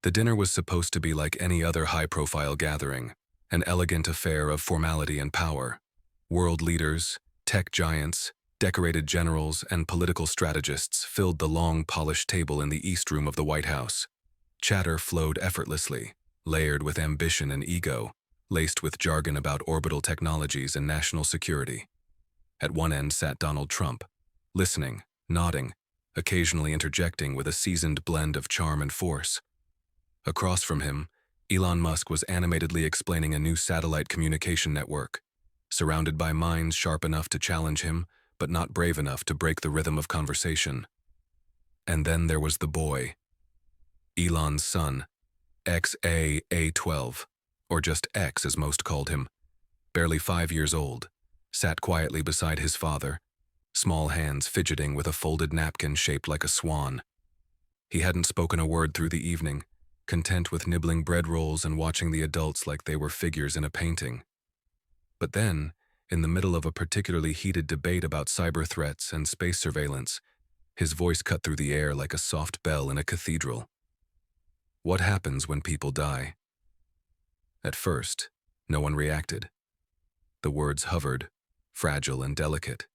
The dinner was supposed to be like any other high-profile gathering, an elegant affair of formality and power. World leaders, tech giants, decorated generals, and political strategists filled the long, polished table in the East Room of the White House. Chatter flowed effortlessly, layered with ambition and ego, laced with jargon about orbital technologies and national security. At one end sat Donald Trump, listening, nodding, occasionally interjecting with a seasoned blend of charm and force. Across from him, Elon Musk was animatedly explaining a new satellite communication network, surrounded by minds sharp enough to challenge him, but not brave enough to break the rhythm of conversation. And then there was the boy, Elon's son, XA-A12, or just X as most called him, barely 5 years old, sat quietly beside his father, small hands fidgeting with a folded napkin shaped like a swan. He hadn't spoken a word through the evening, content with nibbling bread rolls and watching the adults like they were figures in a painting. But then, in the middle of a particularly heated debate about cyber threats and space surveillance, his voice cut through the air like a soft bell in a cathedral. What happens when people die? At first, no one reacted. The words hovered, fragile and delicate,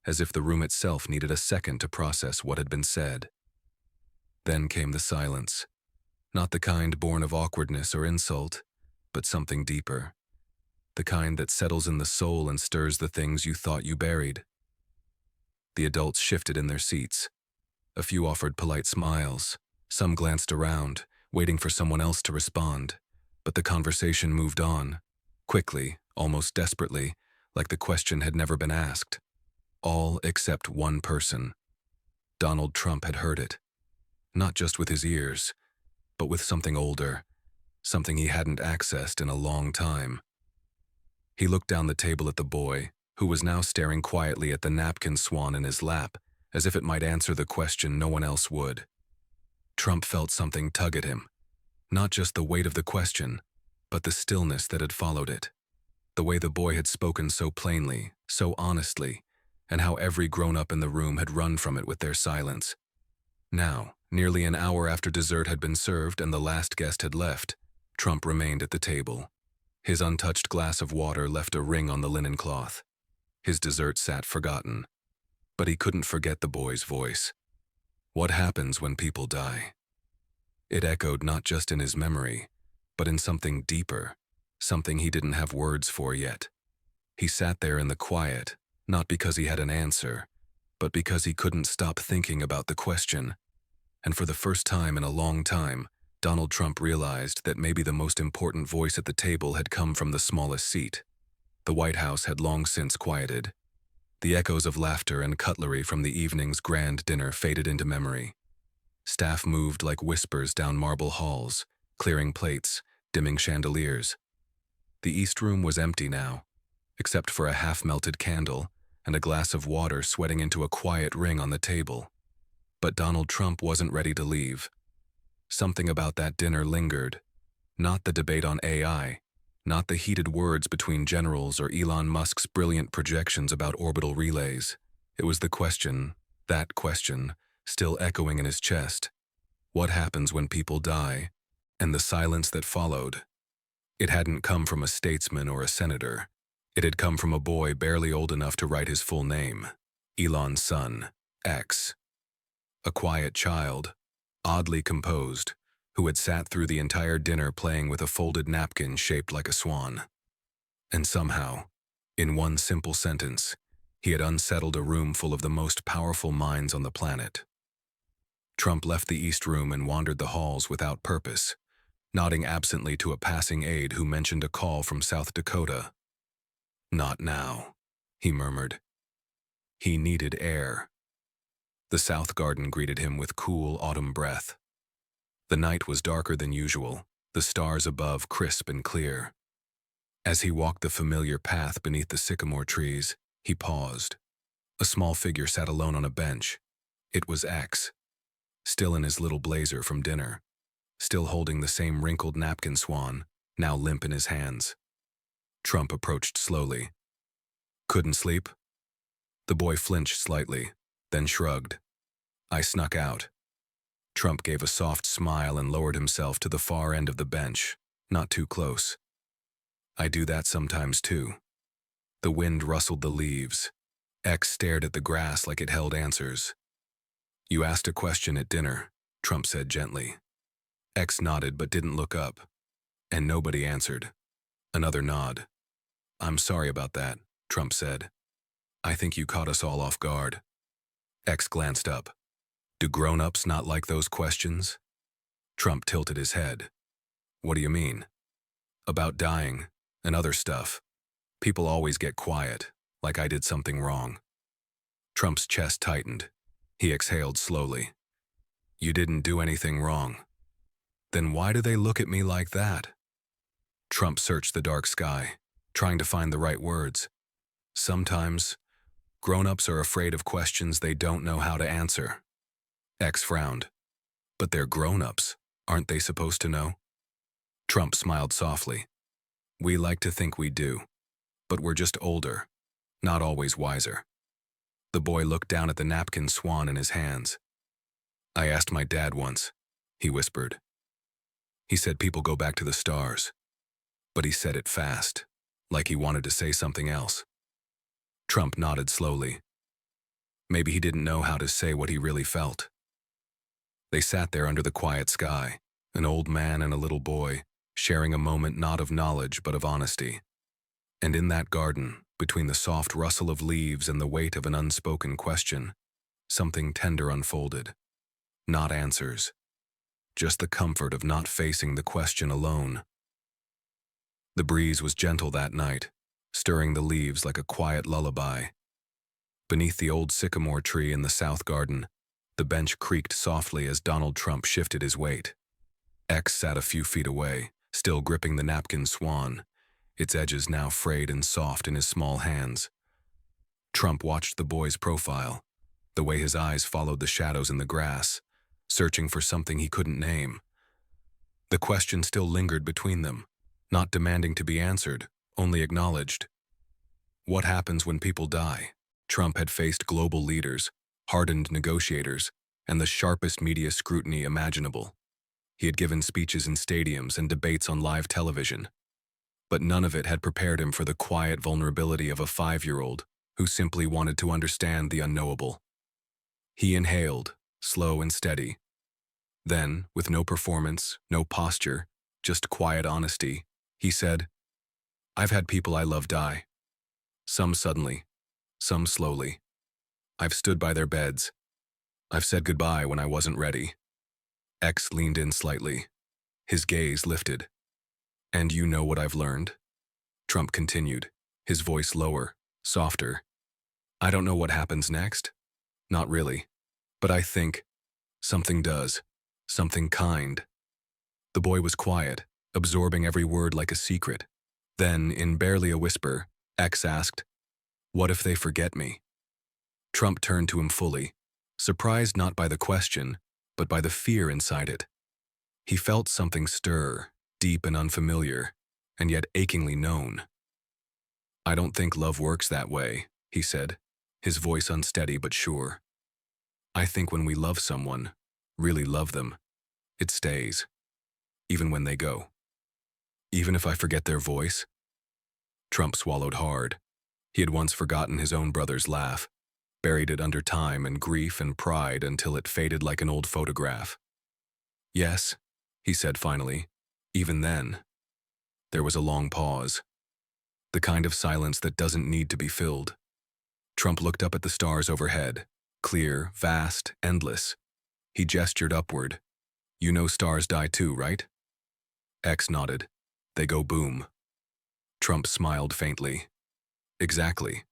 as if the room itself needed a second to process what had been said. Then came the silence, not the kind born of awkwardness or insult, but something deeper, the kind that settles in the soul and stirs the things you thought you buried. The adults shifted in their seats. A few offered polite smiles, some glanced around, waiting for someone else to respond, but the conversation moved on, quickly, almost desperately, like the question had never been asked. All except one person. Donald Trump had heard it. Not just with his ears, but with something older, something he hadn't accessed in a long time. He looked down the table at the boy, who was now staring quietly at the napkin swan in his lap, as if it might answer the question no one else would. Trump felt something tug at him. Not just the weight of the question, but the stillness that had followed it. The way the boy had spoken so plainly, so honestly, and how every grown-up in the room had run from it with their silence. Now, nearly an hour after dessert had been served and the last guest had left, Trump remained at the table. His untouched glass of water left a ring on the linen cloth. His dessert sat forgotten. But he couldn't forget the boy's voice. What happens when people die? It echoed not just in his memory, but in something deeper, something he didn't have words for yet. He sat there in the quiet, not because he had an answer, but because he couldn't stop thinking about the question. And for the first time in a long time, Donald Trump realized that maybe the most important voice at the table had come from the smallest seat. The White House had long since quieted. The echoes of laughter and cutlery from the evening's grand dinner faded into memory. Staff moved like whispers down marble halls, clearing plates, dimming chandeliers. The East Room was empty now, except for a half-melted candle and a glass of water sweating into a quiet ring on the table. But Donald Trump wasn't ready to leave. Something about that dinner lingered. Not the debate on AI, not the heated words between generals or Elon Musk's brilliant projections about orbital relays. It was the question, that question, still echoing in his chest. What happens when people die? And the silence that followed. It hadn't come from a statesman or a senator. It had come from a boy barely old enough to write his full name, Elon's son, X. A quiet child, oddly composed, who had sat through the entire dinner playing with a folded napkin shaped like a swan. And somehow, in one simple sentence, he had unsettled a room full of the most powerful minds on the planet. Trump left the East Room and wandered the halls without purpose, nodding absently to a passing aide who mentioned a call from South Dakota. "Not now," he murmured. He needed air. The South Garden greeted him with cool autumn breath. The night was darker than usual, the stars above crisp and clear. As he walked the familiar path beneath the sycamore trees, he paused. A small figure sat alone on a bench. It was X, still in his little blazer from dinner, still holding the same wrinkled napkin swan, now limp in his hands. Trump approached slowly. "Couldn't sleep?" The boy flinched slightly, then shrugged. "I snuck out." Trump gave a soft smile and lowered himself to the far end of the bench, not too close. I do that sometimes too. The wind rustled the leaves. X stared at the grass like it held answers. You asked a question at dinner, Trump said gently. X nodded but didn't look up. And nobody answered. Another nod. I'm sorry about that, Trump said. I think you caught us all off guard. X glanced up. Do grown-ups not like those questions? Trump tilted his head. What do you mean? About dying and other stuff. People always get quiet, like I did something wrong. Trump's chest tightened. He exhaled slowly. You didn't do anything wrong. Then why do they look at me like that? Trump searched the dark sky, trying to find the right words. Sometimes, grown-ups are afraid of questions they don't know how to answer. X frowned. But they're grown-ups, aren't they supposed to know? Trump smiled softly. We like to think we do, but we're just older, not always wiser. The boy looked down at the napkin swan in his hands. I asked my dad once, he whispered. He said people go back to the stars, but he said it fast, like he wanted to say something else. Trump nodded slowly. Maybe he didn't know how to say what he really felt. They sat there under the quiet sky, an old man and a little boy, sharing a moment not of knowledge but of honesty. And in that garden, between the soft rustle of leaves and the weight of an unspoken question, something tender unfolded. Not answers, just the comfort of not facing the question alone. The breeze was gentle that night, stirring the leaves like a quiet lullaby. Beneath the old sycamore tree in the south garden, the bench creaked softly as Donald Trump shifted his weight. X sat a few feet away, still gripping the napkin swan, its edges now frayed and soft in his small hands. Trump watched the boy's profile, the way his eyes followed the shadows in the grass, searching for something he couldn't name. The question still lingered between them, not demanding to be answered, only acknowledged. What happens when people die? Trump had faced global leaders, hardened negotiators, and the sharpest media scrutiny imaginable. He had given speeches in stadiums and debates on live television. But none of it had prepared him for the quiet vulnerability of a 5-year-old who simply wanted to understand the unknowable. He inhaled, slow and steady. Then, with no performance, no posture, just quiet honesty, he said, I've had people I love die. Some suddenly, some slowly. I've stood by their beds. I've said goodbye when I wasn't ready. X leaned in slightly. His gaze lifted. And you know what I've learned? Trump continued, his voice lower, softer. I don't know what happens next. Not really. But I think something does. Something kind. The boy was quiet, absorbing every word like a secret. Then, in barely a whisper, X asked, What if they forget me? Trump turned to him fully, surprised not by the question, but by the fear inside it. He felt something stir, deep and unfamiliar, and yet achingly known. I don't think love works that way, he said, his voice unsteady but sure. I think when we love someone, really love them, it stays, even when they go. Even if I forget their voice? Trump swallowed hard. He had once forgotten his own brother's laugh, buried it under time and grief and pride until it faded like an old photograph. Yes, he said finally, even then. There was a long pause. The kind of silence that doesn't need to be filled. Trump looked up at the stars overhead, clear, vast, endless. He gestured upward. You know stars die too, right? X nodded. They go boom. Trump smiled faintly. Exactly.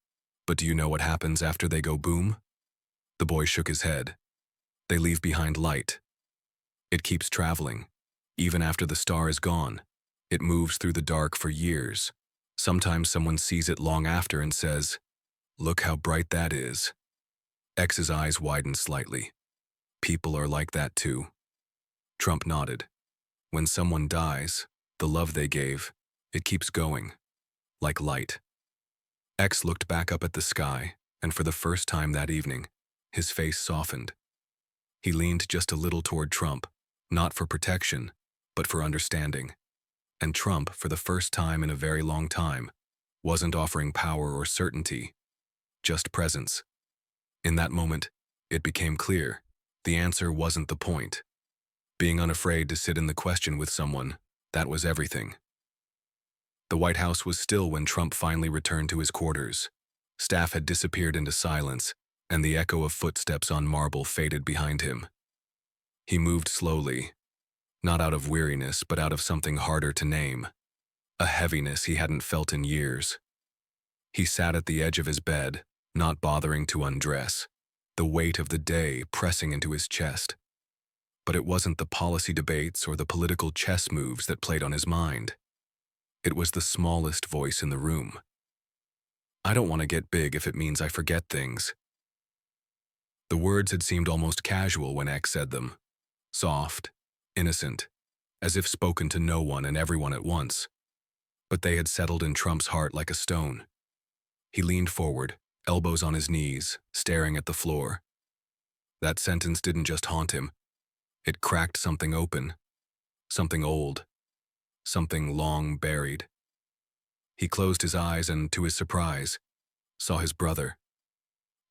But do you know what happens after they go boom? The boy shook his head. They leave behind light. It keeps traveling. Even after the star is gone, it moves through the dark for years. Sometimes someone sees it long after and says, Look how bright that is. X's eyes widened slightly. People are like that too. Trump nodded. When someone dies, the love they gave, it keeps going, like light. X looked back up at the sky, and for the first time that evening, his face softened. He leaned just a little toward Trump, not for protection, but for understanding. And Trump, for the first time in a very long time, wasn't offering power or certainty, just presence. In that moment, it became clear the answer wasn't the point. Being unafraid to sit in the question with someone, that was everything. The White House was still when Trump finally returned to his quarters. Staff had disappeared into silence, and the echo of footsteps on marble faded behind him. He moved slowly, not out of weariness, but out of something harder to name, a heaviness he hadn't felt in years. He sat at the edge of his bed, not bothering to undress, the weight of the day pressing into his chest. But it wasn't the policy debates or the political chess moves that played on his mind. It was the smallest voice in the room. I don't want to get big if it means I forget things. The words had seemed almost casual when X said them. Soft, innocent, as if spoken to no one and everyone at once. But they had settled in Trump's heart like a stone. He leaned forward, elbows on his knees, staring at the floor. That sentence didn't just haunt him. It cracked something open, something old, something long buried. He closed his eyes and, to his surprise, saw his brother,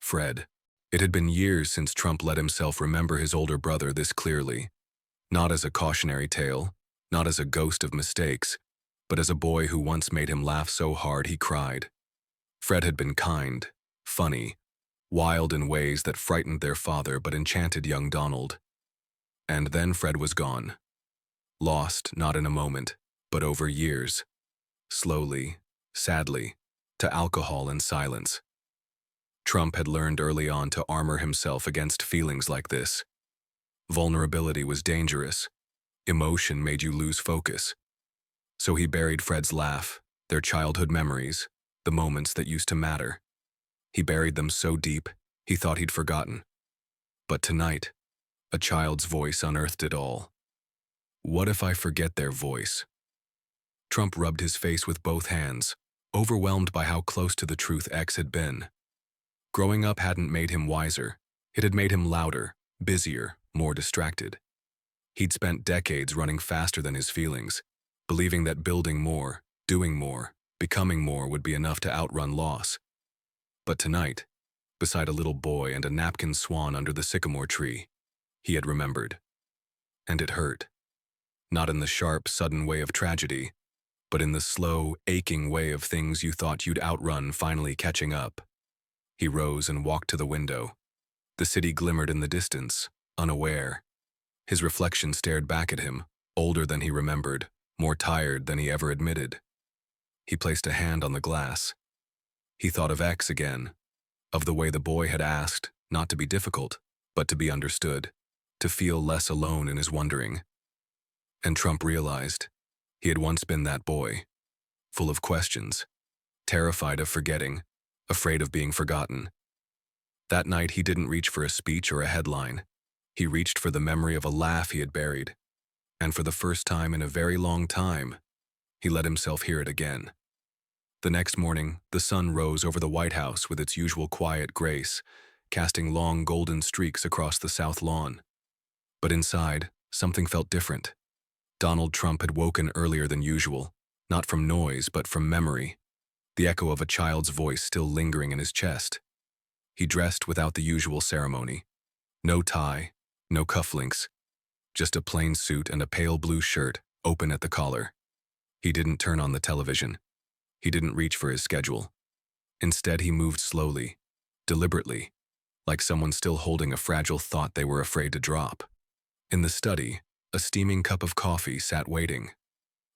Fred. It had been years since Trump let himself remember his older brother this clearly, not as a cautionary tale, not as a ghost of mistakes, but as a boy who once made him laugh so hard he cried. Fred had been kind, funny, wild in ways that frightened their father but enchanted young Donald. And then Fred was gone. Lost not in a moment, but over years. Slowly, sadly, to alcohol and silence. Trump had learned early on to armor himself against feelings like this. Vulnerability was dangerous. Emotion made you lose focus. So he buried Fred's laugh, their childhood memories, the moments that used to matter. He buried them so deep, he thought he'd forgotten. But tonight, a child's voice unearthed it all. What if I forget their voice? Trump rubbed his face with both hands, overwhelmed by how close to the truth X had been. Growing up hadn't made him wiser. It had made him louder, busier, more distracted. He'd spent decades running faster than his feelings, believing that building more, doing more, becoming more would be enough to outrun loss. But tonight, beside a little boy and a napkin swan under the sycamore tree, he had remembered. And it hurt. Not in the sharp, sudden way of tragedy, but in the slow, aching way of things you thought you'd outrun finally catching up. He rose and walked to the window. The city glimmered in the distance, unaware. His reflection stared back at him, older than he remembered, more tired than he ever admitted. He placed a hand on the glass. He thought of X again, of the way the boy had asked, not to be difficult, but to be understood, to feel less alone in his wondering. And Trump realized he had once been that boy, full of questions, terrified of forgetting, afraid of being forgotten. That night he didn't reach for a speech or a headline. He reached for the memory of a laugh he had buried. And for the first time in a very long time, he let himself hear it again. The next morning, the sun rose over the White House with its usual quiet grace, casting long golden streaks across the south lawn. But inside, something felt different. Donald Trump had woken earlier than usual, not from noise but from memory, the echo of a child's voice still lingering in his chest. He dressed without the usual ceremony. No tie, no cufflinks, just a plain suit and a pale blue shirt, open at the collar. He didn't turn on the television. He didn't reach for his schedule. Instead, he moved slowly, deliberately, like someone still holding a fragile thought they were afraid to drop. In the study, a steaming cup of coffee sat waiting.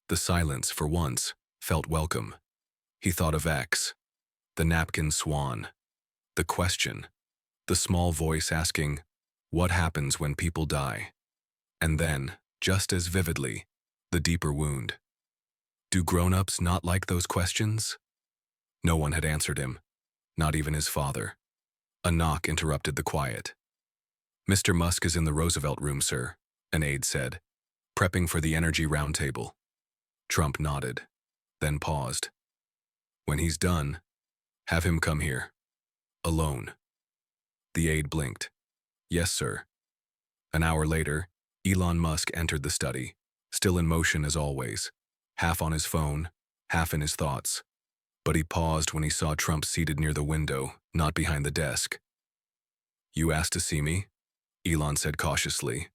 The silence, for once, felt welcome. He thought of X, the napkin swan, the question, the small voice asking, what happens when people die? And then, just as vividly, the deeper wound. Do grown-ups not like those questions? No one had answered him, not even his father. A knock interrupted the quiet. Mr. Musk is in the Roosevelt room, sir, an aide said, prepping for the energy roundtable. Trump nodded, then paused. When he's done, have him come here. Alone. The aide blinked. Yes, sir. An hour later, Elon Musk entered the study, still in motion as always, half on his phone, half in his thoughts. But he paused when he saw Trump seated near the window, not behind the desk. "You asked to see me?" Elon said cautiously.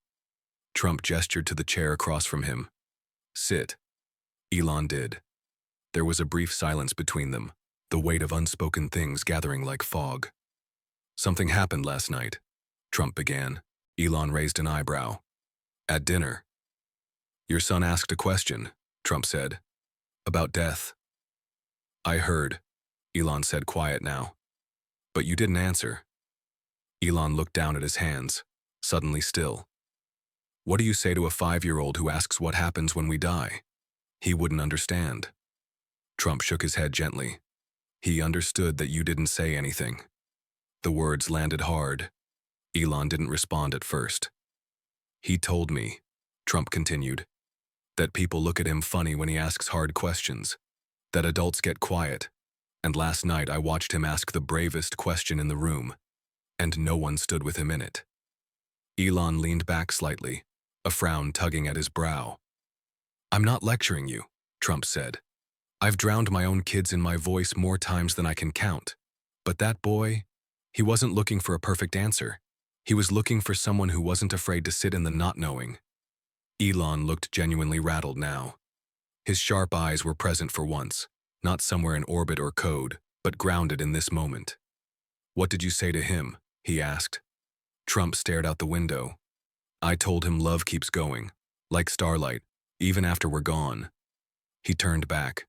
Trump gestured to the chair across from him. "Sit." Elon did. There was a brief silence between them, the weight of unspoken things gathering like fog. "Something happened last night," Trump began. Elon raised an eyebrow. "At dinner." "Your son asked a question," Trump said. "About death." "I heard," Elon said, quiet now. "But you didn't answer." Elon looked down at his hands, suddenly still. "What do you say to a 5-year-old who asks what happens when we die? He wouldn't understand." Trump shook his head gently. "He understood that you didn't say anything." The words landed hard. Elon didn't respond at first. "He told me," Trump continued, "that people look at him funny when he asks hard questions, that adults get quiet, and last night I watched him ask the bravest question in the room, and no one stood with him in it." Elon leaned back slightly, a frown tugging at his brow. "I'm not lecturing you," Trump said. "I've drowned my own kids in my voice more times than I can count. But that boy, he wasn't looking for a perfect answer. He was looking for someone who wasn't afraid to sit in the not knowing." Elon looked genuinely rattled now. His sharp eyes were present for once, not somewhere in orbit or code, but grounded in this moment. "What did you say to him?" he asked. Trump stared out the window. "I told him love keeps going, like starlight, even after we're gone." He turned back.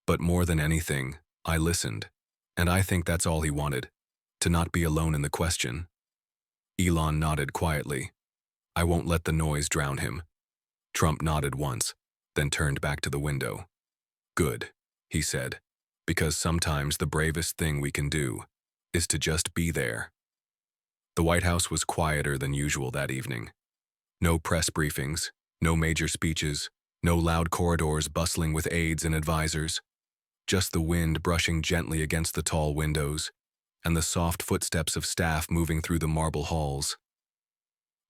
"But more than anything, I listened. And I think that's all he wanted, to not be alone in the question." Elon nodded quietly. "I won't let the noise drown him." Trump nodded once, then turned back to the window. "Good," he said, "because sometimes the bravest thing we can do is to just be there." The White House was quieter than usual that evening. No press briefings, no major speeches, no loud corridors bustling with aides and advisors. Just the wind brushing gently against the tall windows, and the soft footsteps of staff moving through the marble halls.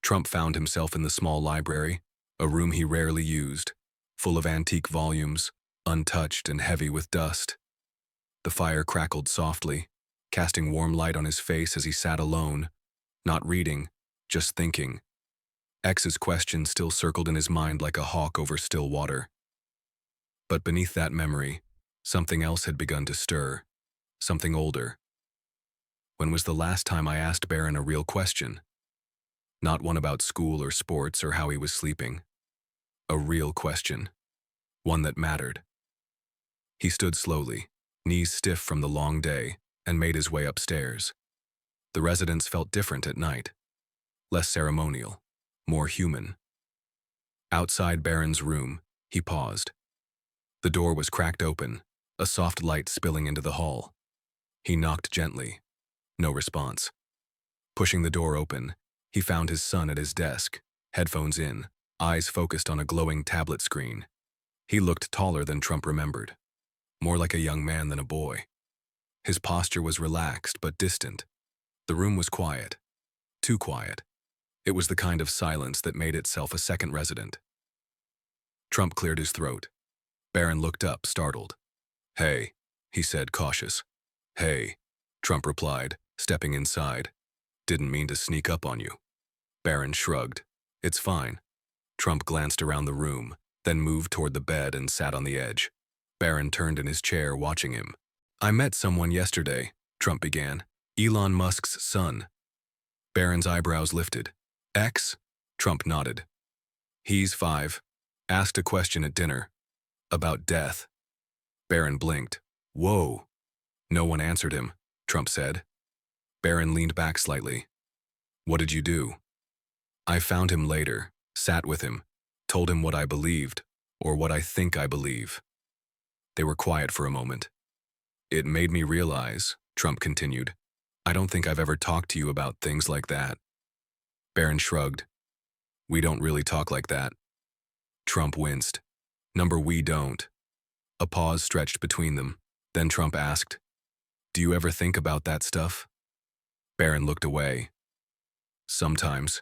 Trump found himself in the small library, a room he rarely used, full of antique volumes, untouched and heavy with dust. The fire crackled softly, casting warm light on his face as he sat alone, not reading, just thinking. X's question still circled in his mind like a hawk over still water. But beneath that memory, something else had begun to stir, something older. When was the last time I asked Barron a real question? Not one about school or sports or how he was sleeping. A real question. One that mattered. He stood slowly, knees stiff from the long day, and made his way upstairs. The residence felt different at night. Less ceremonial, more human. Outside Barron's room, he paused. The door was cracked open, a soft light spilling into the hall. He knocked gently. No response. Pushing the door open, he found his son at his desk, headphones in, eyes focused on a glowing tablet screen. He looked taller than Trump remembered, more like a young man than a boy. His posture was relaxed but distant. The room was quiet. Too quiet. It was the kind of silence that made itself a second resident. Trump cleared his throat. Barron looked up, startled. "Hey," he said, cautious. "Hey," Trump replied, stepping inside. "Didn't mean to sneak up on you." Barron shrugged. "It's fine." Trump glanced around the room, then moved toward the bed and sat on the edge. Barron turned in his chair, watching him. "I met someone yesterday," Trump began. "Elon Musk's son." Barron's eyebrows lifted. "X?" Trump nodded. "He's 5. Asked a question at dinner. About death." Barron blinked. "Whoa." "No one answered him," Trump said. Barron leaned back slightly. "What did you do?" "I found him later, sat with him, told him what I believed, or what I think I believe." They were quiet for a moment. "It made me realize," Trump continued, "I don't think I've ever talked to you about things like that." Barron shrugged. "We don't really talk like that." Trump winced. We don't." A pause stretched between them. Then Trump asked, "Do you ever think about that stuff?" Barron looked away. "Sometimes."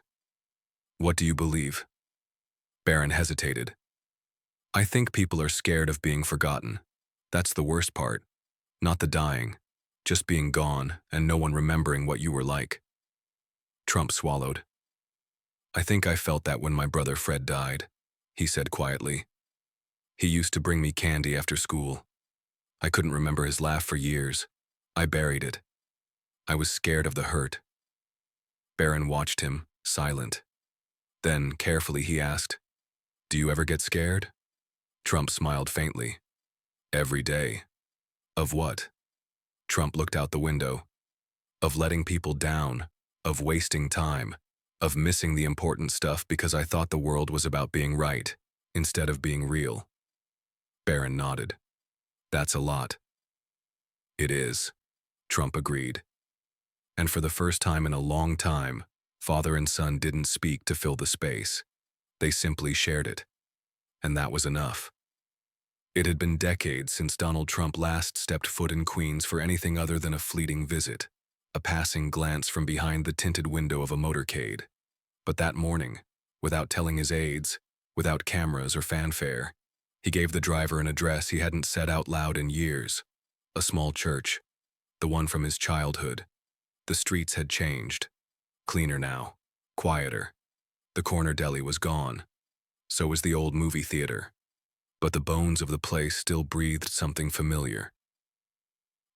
What do you believe? Barron hesitated. I think people are scared of being forgotten. That's the worst part. Not the dying, just being gone and no one remembering what you were like. Trump swallowed. I think I felt that when my brother Fred died, he said quietly. He used to bring me candy after school. I couldn't remember his laugh for years. I buried it. I was scared of the hurt. Barron watched him, silent. Then, carefully, he asked, Do you ever get scared? Trump smiled faintly. Every day. Of what? Trump looked out the window. Of letting people down, of wasting time, of missing the important stuff because I thought the world was about being right, instead of being real. Barron nodded. That's a lot. It is, Trump agreed. And for the first time in a long time, father and son didn't speak to fill the space. They simply shared it. And that was enough. It had been decades since Donald Trump last stepped foot in Queens for anything other than a fleeting visit, a passing glance from behind the tinted window of a motorcade. But that morning, without telling his aides, without cameras or fanfare, he gave the driver an address he hadn't said out loud in years. A small church, the one from his childhood. The streets had changed. Cleaner now, quieter. The corner deli was gone. So was the old movie theater. But the bones of the place still breathed something familiar.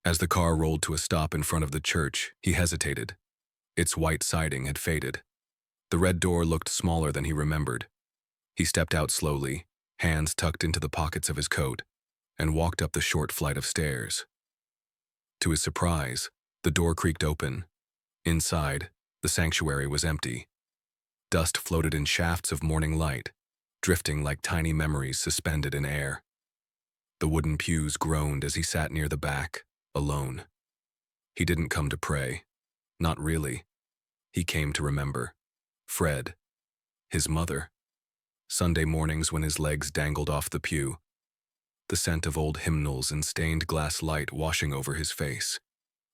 As the car rolled to a stop in front of the church, he hesitated. Its white siding had faded. The red door looked smaller than he remembered. He stepped out slowly, hands tucked into the pockets of his coat, and walked up the short flight of stairs. To his surprise, the door creaked open. Inside, the sanctuary was empty. Dust floated in shafts of morning light, drifting like tiny memories suspended in air. The wooden pews groaned as he sat near the back, alone. He didn't come to pray. Not really. He came to remember. Fred. His mother. Sunday mornings when his legs dangled off the pew. The scent of old hymnals and stained glass light washing over his face.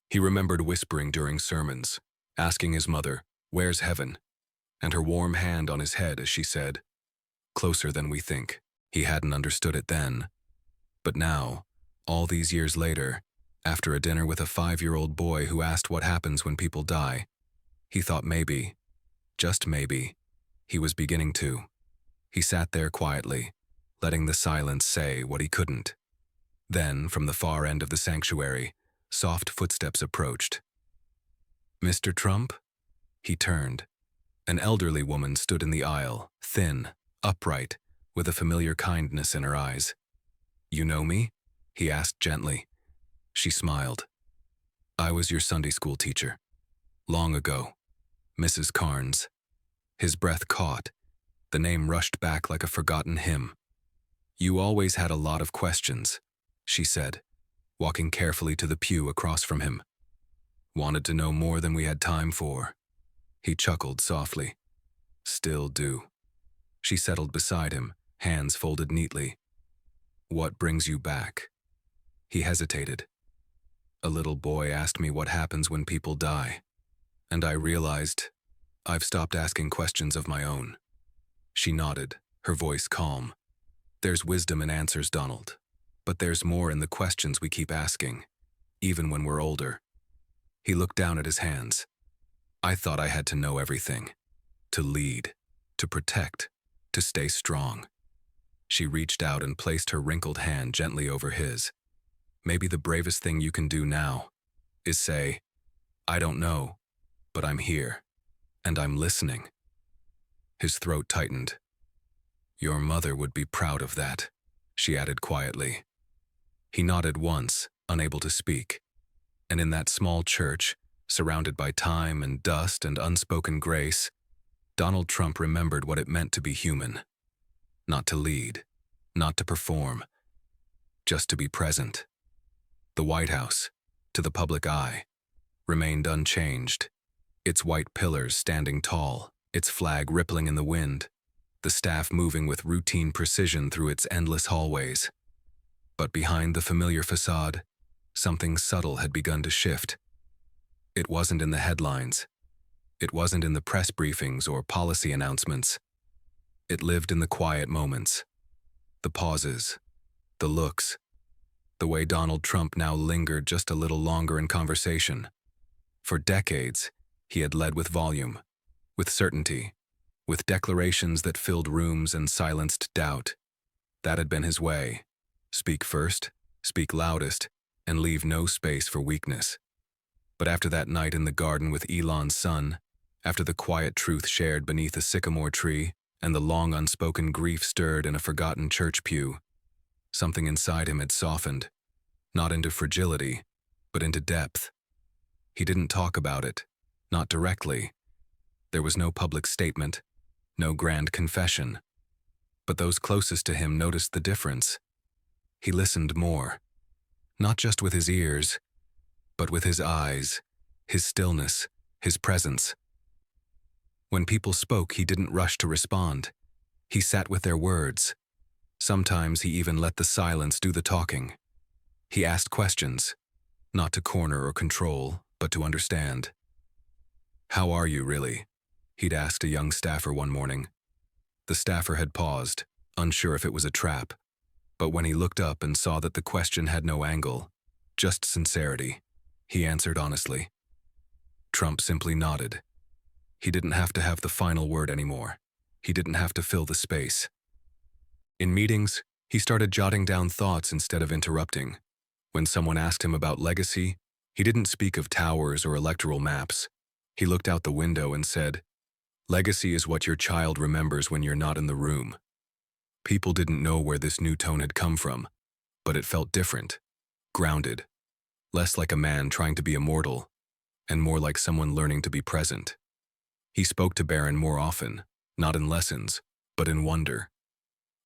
He remembered whispering during sermons, asking his mother, Where's heaven? And her warm hand on his head as she said, Closer than we think. He hadn't understood it then. But now, all these years later, after a dinner with a 5-year-old boy who asked what happens when people die, he thought maybe, just maybe, he was beginning to. He sat there quietly, letting the silence say what he couldn't. Then, from the far end of the sanctuary, soft footsteps approached. Mr. Trump? He turned. An elderly woman stood in the aisle, thin, upright, with a familiar kindness in her eyes. You know me? He asked gently. She smiled. I was your Sunday school teacher. Long ago. Mrs. Carnes. His breath caught. The name rushed back like a forgotten hymn. You always had a lot of questions, she said, walking carefully to the pew across from him. Wanted to know more than we had time for. He chuckled softly. Still do. She settled beside him, hands folded neatly. What brings you back? He hesitated. A little boy asked me what happens when people die, and I realized I've stopped asking questions of my own. She nodded, her voice calm. There's wisdom in answers, Donald, but there's more in the questions we keep asking, even when we're older. He looked down at his hands. I thought I had to know everything, to lead, to protect, to stay strong. She reached out and placed her wrinkled hand gently over his. Maybe the bravest thing you can do now is say, I don't know, but I'm here, and I'm listening. His throat tightened. Your mother would be proud of that, she added quietly. He nodded once, unable to speak. And in that small church, surrounded by time and dust and unspoken grace, Donald Trump remembered what it meant to be human. Not to lead, not to perform, just to be present. The White House, to the public eye, remained unchanged, its white pillars standing tall, its flag rippling in the wind, the staff moving with routine precision through its endless hallways. But behind the familiar facade, something subtle had begun to shift. It wasn't in the headlines. It wasn't in the press briefings or policy announcements. It lived in the quiet moments, the pauses, the looks, the way Donald Trump now lingered just a little longer in conversation. For decades, he had led with volume, with certainty, with declarations that filled rooms and silenced doubt. That had been his way. Speak first, speak loudest, and leave no space for weakness. But after that night in the garden with Elon's son, after the quiet truth shared beneath a sycamore tree, and the long unspoken grief stirred in a forgotten church pew, something inside him had softened, not into fragility, but into depth. He didn't talk about it, not directly. There was no public statement, no grand confession. But those closest to him noticed the difference. He listened more, not just with his ears, but with his eyes, his stillness, his presence. When people spoke, he didn't rush to respond. He sat with their words. Sometimes he even let the silence do the talking. He asked questions, not to corner or control, but to understand. "How are you, really?" he'd asked a young staffer one morning. The staffer had paused, unsure if it was a trap. But when he looked up and saw that the question had no angle, just sincerity, he answered honestly. Trump simply nodded. He didn't have to have the final word anymore. He didn't have to fill the space. In meetings, he started jotting down thoughts instead of interrupting. When someone asked him about legacy, he didn't speak of towers or electoral maps. He looked out the window and said, "Legacy is what your child remembers when you're not in the room." People didn't know where this new tone had come from, but it felt different, grounded, less like a man trying to be immortal, and more like someone learning to be present. He spoke to Barron more often, not in lessons, but in wonder.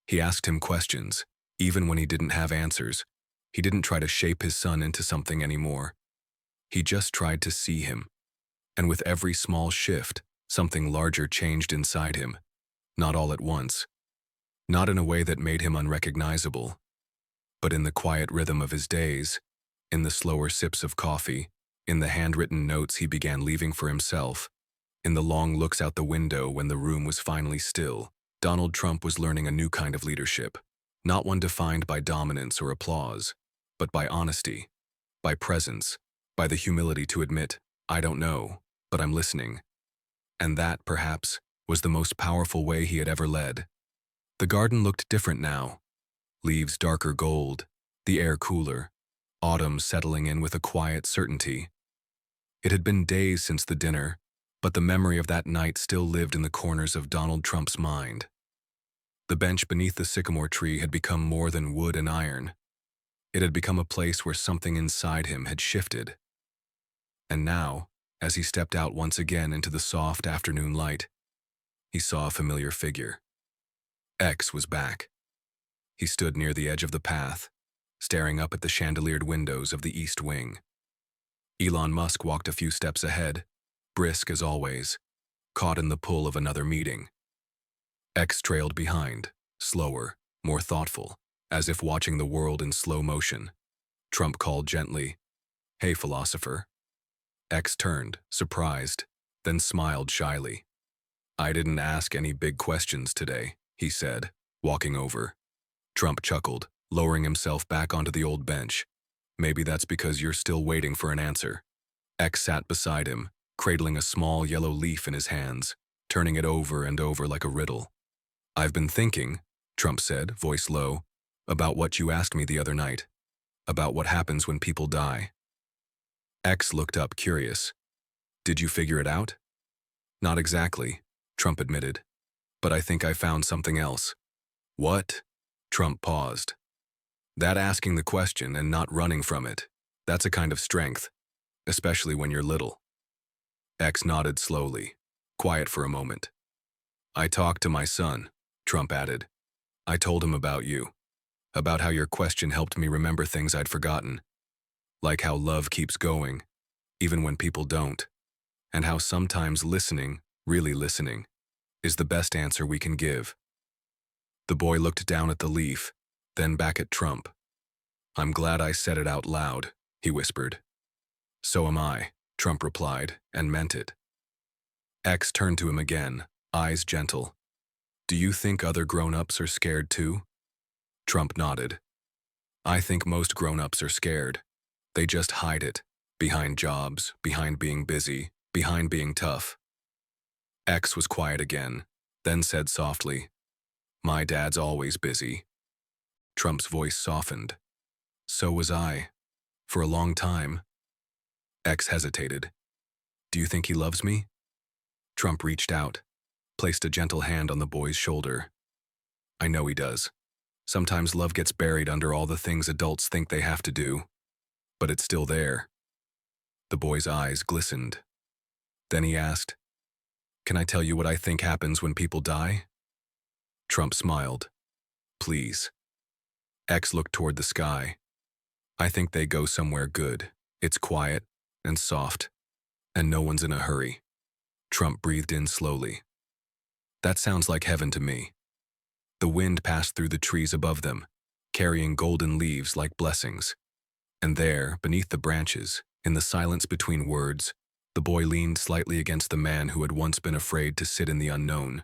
He asked him questions, even when he didn't have answers. He didn't try to shape his son into something anymore. He just tried to see him. And with every small shift, something larger changed inside him, not all at once. Not in a way that made him unrecognizable, but in the quiet rhythm of his days, in the slower sips of coffee, in the handwritten notes he began leaving for himself, in the long looks out the window when the room was finally still. Donald Trump was learning a new kind of leadership, not one defined by dominance or applause, but by honesty, by presence, by the humility to admit, "I don't know, but I'm listening." And that, perhaps, was the most powerful way he had ever led. The garden looked different now. Leaves darker gold, the air cooler, autumn settling in with a quiet certainty. It had been days since the dinner, but the memory of that night still lived in the corners of Donald Trump's mind. The bench beneath the sycamore tree had become more than wood and iron. It had become a place where something inside him had shifted. And now, as he stepped out once again into the soft afternoon light, he saw a familiar figure. X was back. He stood near the edge of the path, staring up at the chandeliered windows of the East Wing. Elon Musk walked a few steps ahead, brisk as always, caught in the pull of another meeting. X trailed behind, slower, more thoughtful, as if watching the world in slow motion. Trump called gently, "Hey, philosopher." X turned, surprised, then smiled shyly. "I didn't ask any big questions today," he said, walking over. Trump chuckled, lowering himself back onto the old bench. "Maybe that's because you're still waiting for an answer." X sat beside him, cradling a small yellow leaf in his hands, turning it over and over like a riddle. "I've been thinking," Trump said, voice low, "about what you asked me the other night, about what happens when people die." X looked up, curious. "Did you figure it out?" "Not exactly," Trump admitted. "But I think I found something else." "What?" Trump paused. "That asking the question and not running from it, that's a kind of strength, especially when you're little." X nodded slowly, quiet for a moment. "I talked to my son," Trump added. "I told him about you, about how your question helped me remember things I'd forgotten, like how love keeps going, even when people don't, and how sometimes listening, really listening, is the best answer we can give." The boy looked down at the leaf, then back at Trump. "I'm glad I said it out loud," he whispered. "So am I," Trump replied, and meant it. X turned to him again, eyes gentle. Do you think other grown-ups are scared too? Trump nodded. I think most grown-ups are scared. They just hide it. Behind jobs, behind being busy, behind being tough. X was quiet again, then said softly, My dad's always busy. Trump's voice softened. So was I. For a long time. X hesitated. Do you think he loves me? Trump reached out, placed a gentle hand on the boy's shoulder. I know he does. Sometimes love gets buried under all the things adults think they have to do. But it's still there. The boy's eyes glistened. Then he asked, Can I tell you what I think happens when people die? Trump smiled. Please. X looked toward the sky. I think they go somewhere good. It's quiet and soft, and no one's in a hurry. Trump breathed in slowly. That sounds like heaven to me. The wind passed through the trees above them, carrying golden leaves like blessings. And there, beneath the branches, in the silence between words, the boy leaned slightly against the man who had once been afraid to sit in the unknown.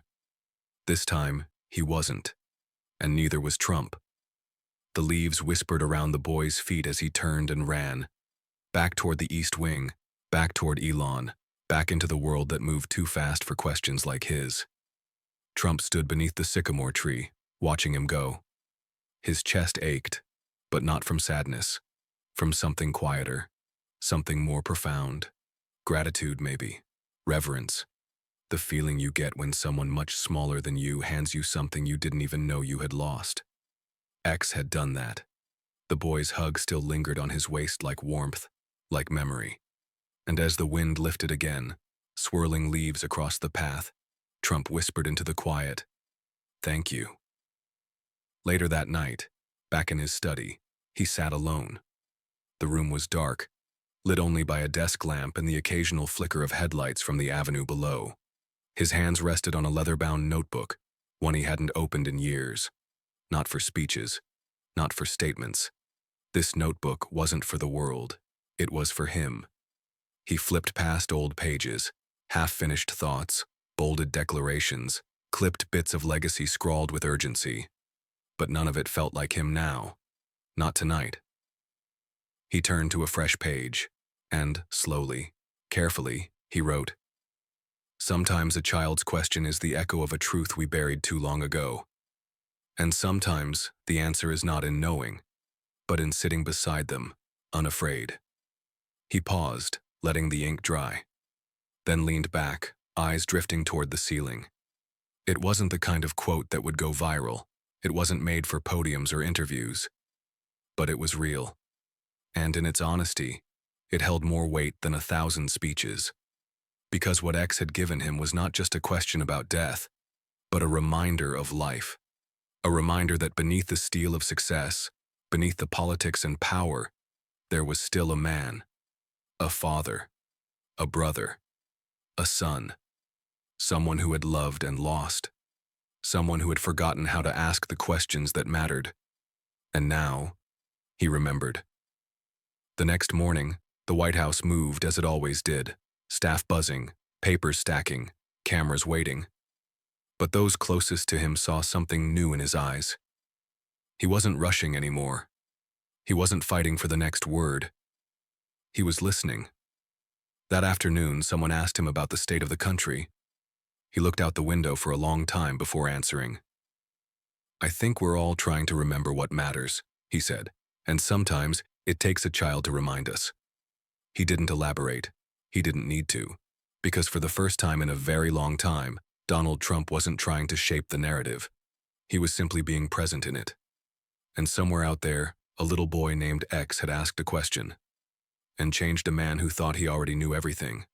This time, he wasn't, and neither was Trump. The leaves whispered around the boy's feet as he turned and ran, back toward the East Wing, back toward Elon, back into the world that moved too fast for questions like his. Trump stood beneath the sycamore tree, watching him go. His chest ached, but not from sadness, from something quieter, something more profound. Gratitude, maybe. Reverence. The feeling you get when someone much smaller than you hands you something you didn't even know you had lost. X had done that. The boy's hug still lingered on his waist like warmth, like memory. And as the wind lifted again, swirling leaves across the path, Trump whispered into the quiet, Thank you. Later that night, back in his study, he sat alone. The room was dark, lit only by a desk lamp and the occasional flicker of headlights from the avenue below. His hands rested on a leather-bound notebook, one he hadn't opened in years. Not for speeches, not for statements. This notebook wasn't for the world. It was for him. He flipped past old pages, half-finished thoughts, bolded declarations, clipped bits of legacy scrawled with urgency. But none of it felt like him now. Not tonight. He turned to a fresh page, and, slowly, carefully, he wrote, Sometimes a child's question is the echo of a truth we buried too long ago. And sometimes the answer is not in knowing, but in sitting beside them, unafraid. He paused, letting the ink dry, then leaned back, eyes drifting toward the ceiling. It wasn't the kind of quote that would go viral. It wasn't made for podiums or interviews. But it was real. And in its honesty, it held more weight than 1,000 speeches. Because what X had given him was not just a question about death, but a reminder of life. A reminder that beneath the steel of success, beneath the politics and power, there was still a man, a father, a brother, a son, someone who had loved and lost, someone who had forgotten how to ask the questions that mattered. And now, he remembered. The next morning, the White House moved as it always did, staff buzzing, papers stacking, cameras waiting. But those closest to him saw something new in his eyes. He wasn't rushing anymore. He wasn't fighting for the next word. He was listening. That afternoon, someone asked him about the state of the country. He looked out the window for a long time before answering. I think we're all trying to remember what matters, he said, and sometimes it takes a child to remind us. He didn't elaborate. He didn't need to, because for the first time in a very long time, Donald Trump wasn't trying to shape the narrative. He was simply being present in it. And somewhere out there, a little boy named X had asked a question, and changed a man who thought he already knew everything.